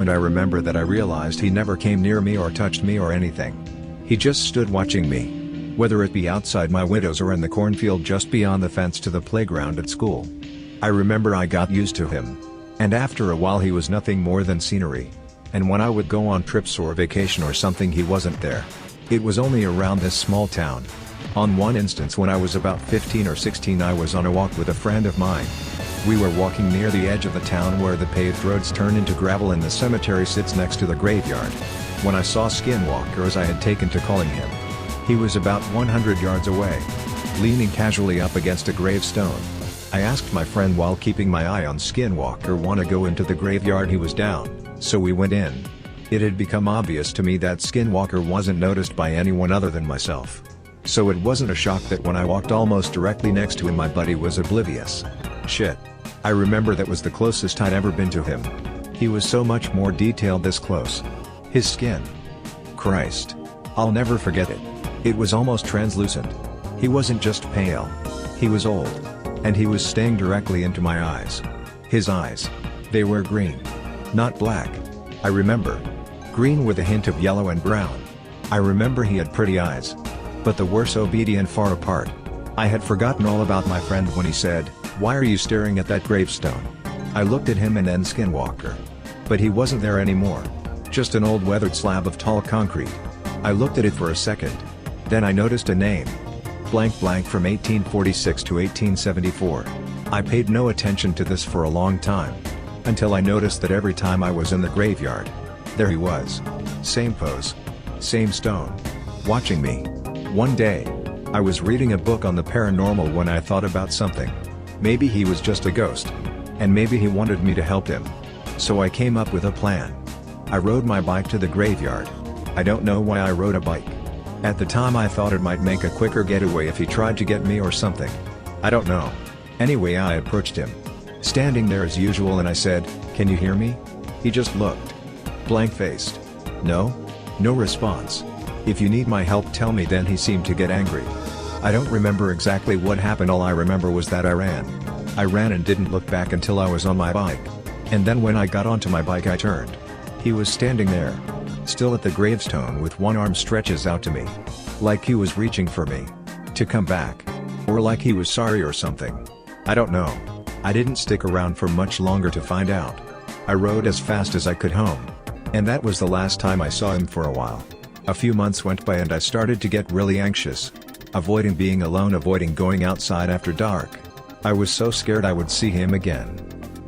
And I remember that I realized he never came near me or touched me or anything. He just stood watching me. Whether it be outside my windows or in the cornfield just beyond the fence to the playground at school. I remember I got used to him. And after a while he was nothing more than scenery. And when I would go on trips or vacation or something he wasn't there. It was only around this small town. On one instance when I was about 15 or 16 I was on a walk with a friend of mine. We were walking near the edge of the town where the paved roads turn into gravel and the cemetery sits next to the graveyard. When I saw Skinwalker as I had taken to calling him. He was about 100 yards away. Leaning casually up against a gravestone. I asked my friend while keeping my eye on Skinwalker wanna go into the graveyard. He was down, so we went in. It had become obvious to me that Skinwalker wasn't noticed by anyone other than myself. So it wasn't a shock that when I walked almost directly next to him my buddy was oblivious. Shit. I remember that was the closest I'd ever been to him. He was so much more detailed this close. His skin. Christ. I'll never forget it. It was almost translucent. He wasn't just pale. He was old. And he was staring directly into my eyes. His eyes. They were green. Not black. I remember. Green with a hint of yellow and brown. I remember he had pretty eyes. But they were so beady and far apart. I had forgotten all about my friend when he said, "Why are you staring at that gravestone?" I looked at him and then Skinwalker. But he wasn't there anymore. Just an old weathered slab of tall concrete. I looked at it for a second. Then I noticed a name. Blank blank from 1846 to 1874. I paid no attention to this for a long time. Until I noticed that every time I was in the graveyard. There he was. Same pose. Same stone. Watching me. One day. I was reading a book on the paranormal when I thought about something. Maybe he was just a ghost. And maybe he wanted me to help him. So I came up with a plan. I rode my bike to the graveyard. I don't know why I rode a bike. At the time I thought it might make a quicker getaway if he tried to get me or something. I don't know. Anyway I approached him. Standing there as usual and I said, "Can you hear me?" He just looked. Blank-faced. No? No response. "If you need my help tell me." Then he seemed to get angry. I don't remember exactly what happened. All I remember was that I ran. I ran and didn't look back until I was on my bike. And then when I got onto my bike I turned. He was standing there. Still at the gravestone with one arm stretches out to me. Like he was reaching for me. To come back. Or like he was sorry or something. I don't know. I didn't stick around for much longer to find out. I rode as fast as I could home. And that was the last time I saw him for a while. A few months went by and I started to get really anxious. Avoiding being alone, avoiding going outside after dark. I was so scared I would see him again.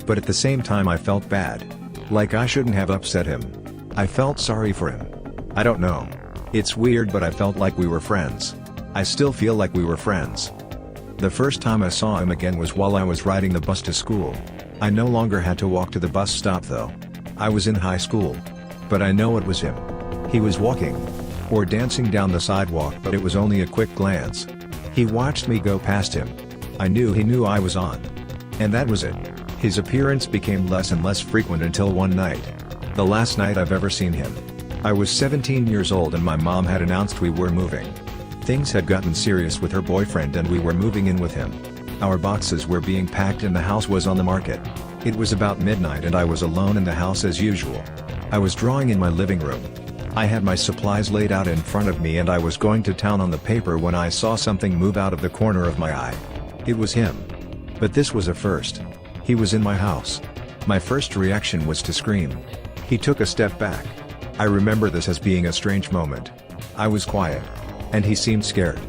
But at the same time I felt bad. Like I shouldn't have upset him. I felt sorry for him. I don't know. It's weird but I felt like we were friends. I still feel like we were friends. The first time I saw him again was while I was riding the bus to school. I no longer had to walk to the bus stop though. I was in high school. But I know it was him. He was walking. Or dancing down the sidewalk but it was only a quick glance. He watched me go past him. I knew he knew I was on. And that was it. His appearance became less and less frequent until one night. The last night I've ever seen him. I was 17 years old and my mom had announced we were moving. Things had gotten serious with her boyfriend and we were moving in with him. Our boxes were being packed and the house was on the market. It was about midnight and I was alone in the house as usual. I was drawing in my living room. I had my supplies laid out in front of me and I was going to town on the paper when I saw something move out of the corner of my eye. It was him. But this was a first. He was in my house. My first reaction was to scream. He took a step back. I remember this as being a strange moment. I was quiet. And he seemed scared.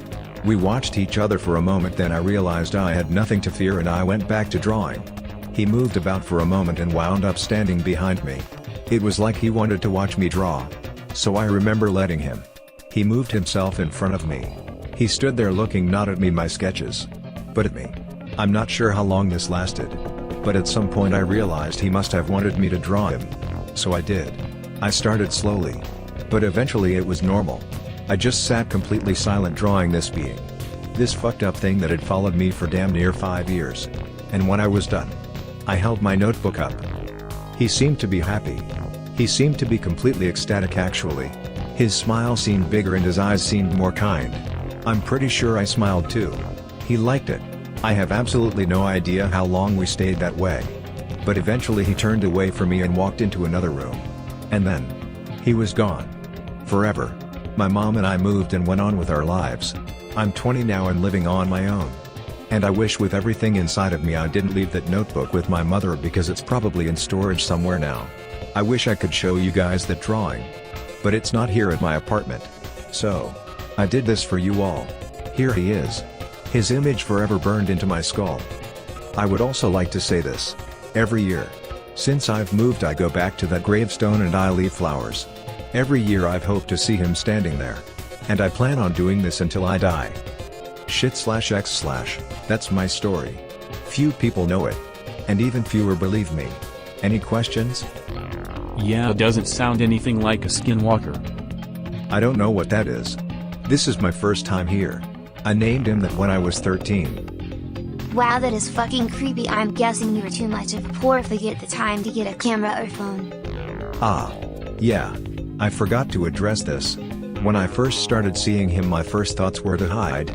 We watched each other for a moment, then I realized I had nothing to fear and I went back to drawing. He moved about for a moment and wound up standing behind me. It was like he wanted to watch me draw. So I remember letting him. He moved himself in front of me. He stood there looking not at me, my sketches, but at me. I'm not sure how long this lasted. But at some point I realized he must have wanted me to draw him. So I did. I started slowly. But eventually it was normal. I just sat completely silent drawing this being. This fucked up thing that had followed me for damn near 5 years. And when I was done, I held my notebook up. He seemed to be happy. He seemed to be completely ecstatic actually. His smile seemed bigger and his eyes seemed more kind. I'm pretty sure I smiled too. He liked it. I have absolutely no idea how long we stayed that way. But eventually he turned away from me and walked into another room. And then, he was gone. Forever. My mom and I moved and went on with our lives. I'm 20 now and living on my own. And I wish with everything inside of me I didn't leave that notebook with my mother because it's probably in storage somewhere now. I wish I could show you guys that drawing. But it's not here at my apartment. So, I did this for you all. Here he is. His image forever burned into my skull. I would also like to say this. Every year. Since I've moved I go back to that gravestone and I leave flowers. Every year I've hoped to see him standing there. And I plan on doing this until I die. Shit/X/. That's my story. Few people know it. And even fewer believe me. Any questions? Yeah, it doesn't sound anything like a skinwalker. I don't know what that is. This is my first time here. I named him that when I was 13. Wow, that is fucking creepy. I'm guessing you were too much of a porfig at the time to get a camera or phone. Ah. Yeah. I forgot to address this. When I first started seeing him my first thoughts were to hide.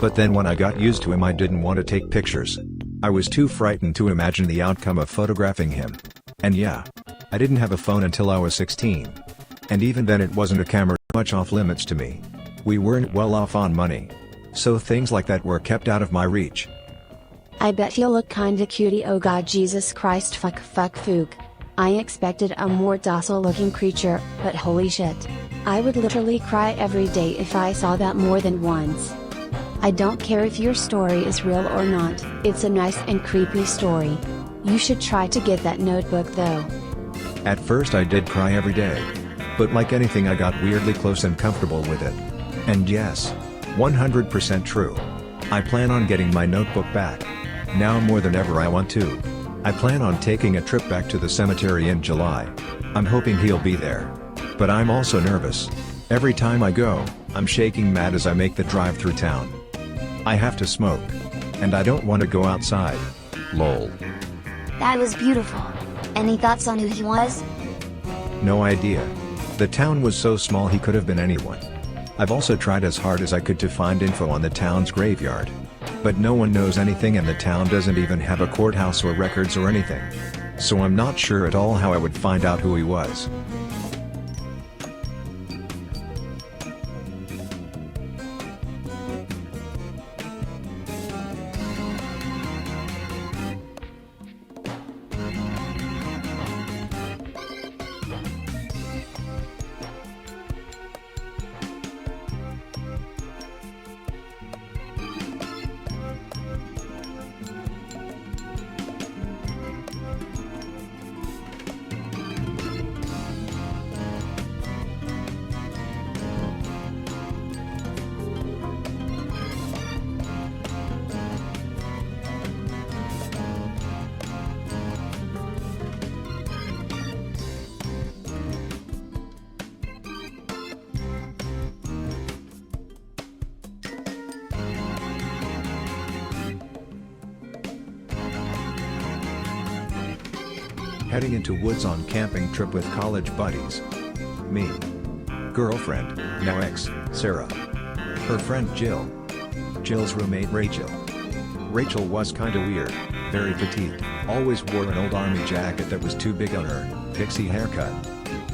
But then when I got used to him I didn't want to take pictures. I was too frightened to imagine the outcome of photographing him. And yeah. I didn't have a phone until I was 16. And even then it wasn't a camera much off limits to me. We weren't well off on money. So things like that were kept out of my reach. I bet you look kinda cutie. Oh god, Jesus Christ, fuck fook. I expected a more docile looking creature, but holy shit. I would literally cry every day if I saw that more than once. I don't care if your story is real or not, it's a nice and creepy story. You should try to get that notebook though. At first I did cry every day. But like anything I got weirdly close and comfortable with it. And yes, 100% true. I plan on getting my notebook back. Now more than ever I want to. I plan on taking a trip back to the cemetery in July. I'm hoping he'll be there. But I'm also nervous. Every time I go, I'm shaking mad as I make the drive through town. I have to smoke. And I don't want to go outside. Lol. That was beautiful. Any thoughts on who he was? No idea. The town was so small he could have been anyone. I've also tried as hard as I could to find info on the town's graveyard. But no one knows anything and the town doesn't even have a courthouse or records or anything. So I'm not sure at all how I would find out who he was. Heading into woods on camping trip with college buddies. Me. Girlfriend, now ex, Sarah. Her friend Jill. Jill's roommate Rachel. Rachel was kinda weird, very petite, always wore an old army jacket that was too big on her, pixie haircut.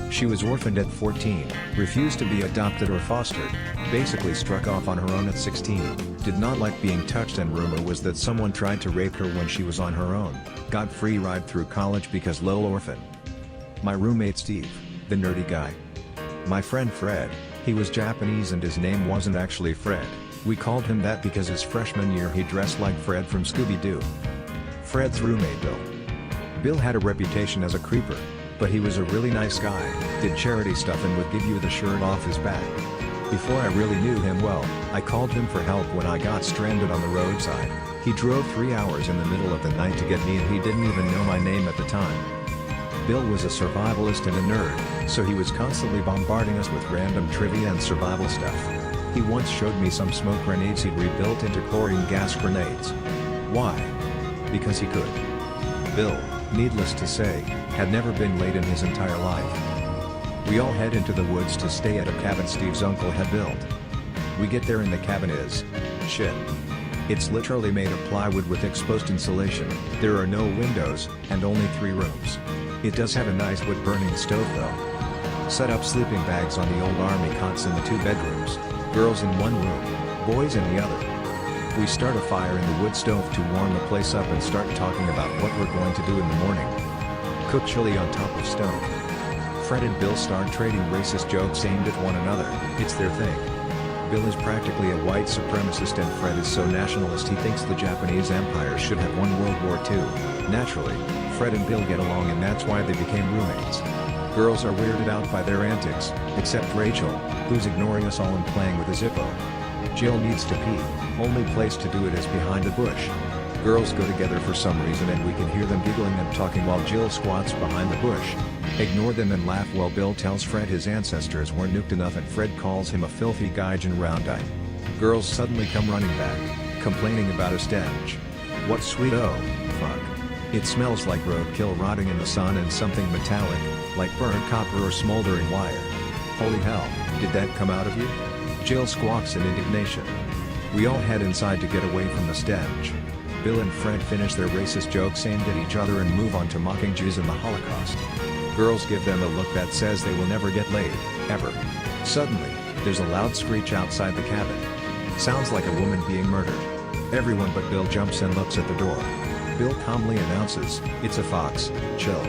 She was orphaned at 14, refused to be adopted or fostered, basically struck off on her own at 16, did not like being touched and rumor was that someone tried to rape her when she was on her own, got free ride through college because lol orphan. My roommate Steve, the nerdy guy. My friend Fred, he was Japanese and his name wasn't actually Fred, we called him that because his freshman year he dressed like Fred from Scooby-Doo. Fred's roommate Bill. Bill had a reputation as a creeper, but he was a really nice guy, did charity stuff and would give you the shirt off his back. Before I really knew him well, I called him for help when I got stranded on the roadside. He drove 3 hours in the middle of the night to get me and he didn't even know my name at the time. Bill was a survivalist and a nerd, so he was constantly bombarding us with random trivia and survival stuff. He once showed me some smoke grenades he'd rebuilt into chlorine gas grenades. Why? Because he could. Bill, needless to say, had never been late in his entire life. We all head into the woods to stay at a cabin Steve's uncle had built. We get there and the cabin is shit. It's literally made of plywood with exposed insulation, there are no windows, and only 3 rooms. It does have a nice wood-burning stove though. Set up sleeping bags on the old army cots in the 2 bedrooms, girls in one room, boys in the other. We start a fire in the wood stove to warm the place up and start talking about what we're going to do in the morning. Cook chili on top of stove. Fred and Bill start trading racist jokes aimed at one another. It's their thing. Bill is practically a white supremacist and Fred is so nationalist he thinks the Japanese Empire should have won World War II. Naturally, Fred and Bill get along and that's why they became roommates. Girls are weirded out by their antics, except Rachel, who's ignoring us all and playing with a Zippo. Jill needs to pee, only place to do it is behind a bush. Girls go together for some reason and we can hear them giggling and talking while Jill squats behind the bush. Ignore them and laugh while Bill tells Fred his ancestors weren't nuked enough and Fred calls him a filthy gaijin round-eye. Girls suddenly come running back, complaining about a stench. What sweet oh, fuck. It smells like roadkill rotting in the sun and something metallic, like burnt copper or smoldering wire. Holy hell, did that come out of you? Jill squawks in indignation. We all head inside to get away from the stench. Bill and Fred finish their racist jokes aimed at each other and move on to mocking Jews and the Holocaust. Girls give them a look that says they will never get laid, ever. Suddenly, there's a loud screech outside the cabin. Sounds like a woman being murdered. Everyone but Bill jumps and looks at the door. Bill calmly announces, "It's a fox, chill."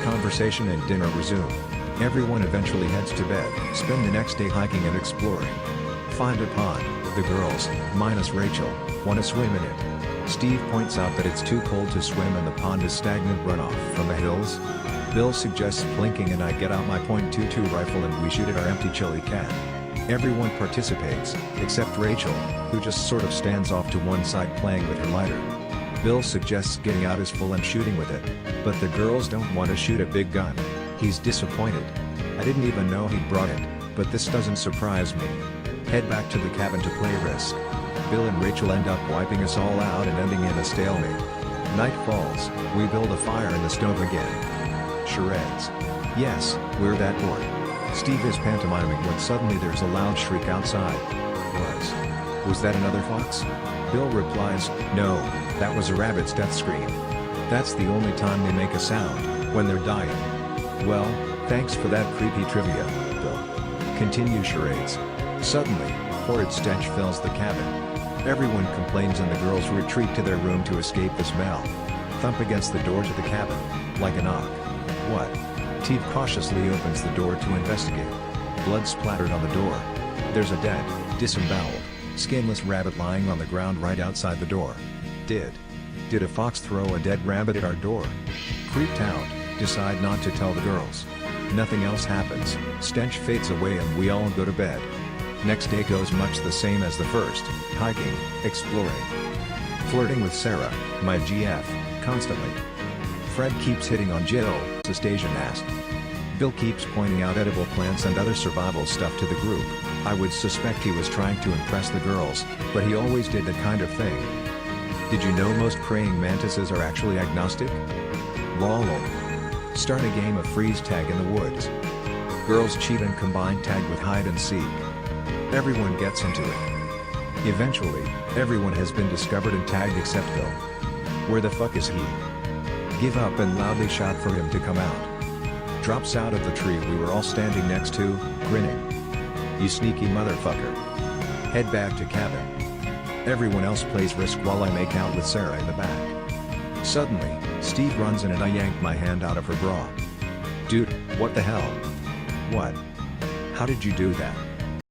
Conversation and dinner resume. Everyone eventually heads to bed, spend the next day hiking and exploring. Find a pond, the girls, minus Rachel, want to swim in it. Steve points out that it's too cold to swim and the pond is stagnant runoff from the hills. Bill suggests blinking and I get out my .22 rifle and we shoot at our empty chili can. Everyone participates, except Rachel, who just sort of stands off to one side playing with her lighter. Bill suggests getting out his full and shooting with it, but the girls don't want to shoot a big gun. He's disappointed. I didn't even know he'd brought it, but this doesn't surprise me. Head back to the cabin to play Risk. Bill and Rachel end up wiping us all out and ending in a stalemate. Night falls, we build a fire in the stove again. Charades. Yes, we're that bored. Steve is pantomiming when suddenly there's a loud shriek outside. Was that another fox? Bill replies, "No, that was a rabbit's death scream. That's the only time they make a sound, when they're dying." Well, thanks for that creepy trivia, Bill. Continue charades. Suddenly, horrid stench fills the cabin. Everyone complains and the girls retreat to their room to escape the smell. Thump against the door to the cabin, like a knock. What? Teeb cautiously opens the door to investigate. Blood splattered on the door. There's a dead, disemboweled, skinless rabbit lying on the ground right outside the door. Did a fox throw a dead rabbit at our door? Creeped out, decide not to tell the girls. Nothing else happens, stench fades away and we all go to bed. Next day goes much the same as the first, hiking, exploring. Flirting with Sarah, my GF, constantly. Fred keeps hitting on Jill, Asian ass. Bill keeps pointing out edible plants and other survival stuff to the group. I would suspect he was trying to impress the girls, but he always did that kind of thing. Did you know most praying mantises are actually agnostic? Lol. Start a game of freeze tag in the woods. Girls cheat and combine tag with hide and seek. Everyone gets into it. Eventually, everyone has been discovered and tagged except Bill. Where the fuck is he? Give up and loudly shout for him to come out. Drops out of the tree we were all standing next to, grinning. You sneaky motherfucker. Head back to cabin. Everyone else plays Risk while I make out with Sarah in the back. Suddenly, Steve runs in and I yank my hand out of her bra. Dude, what the hell? What? How did you do that?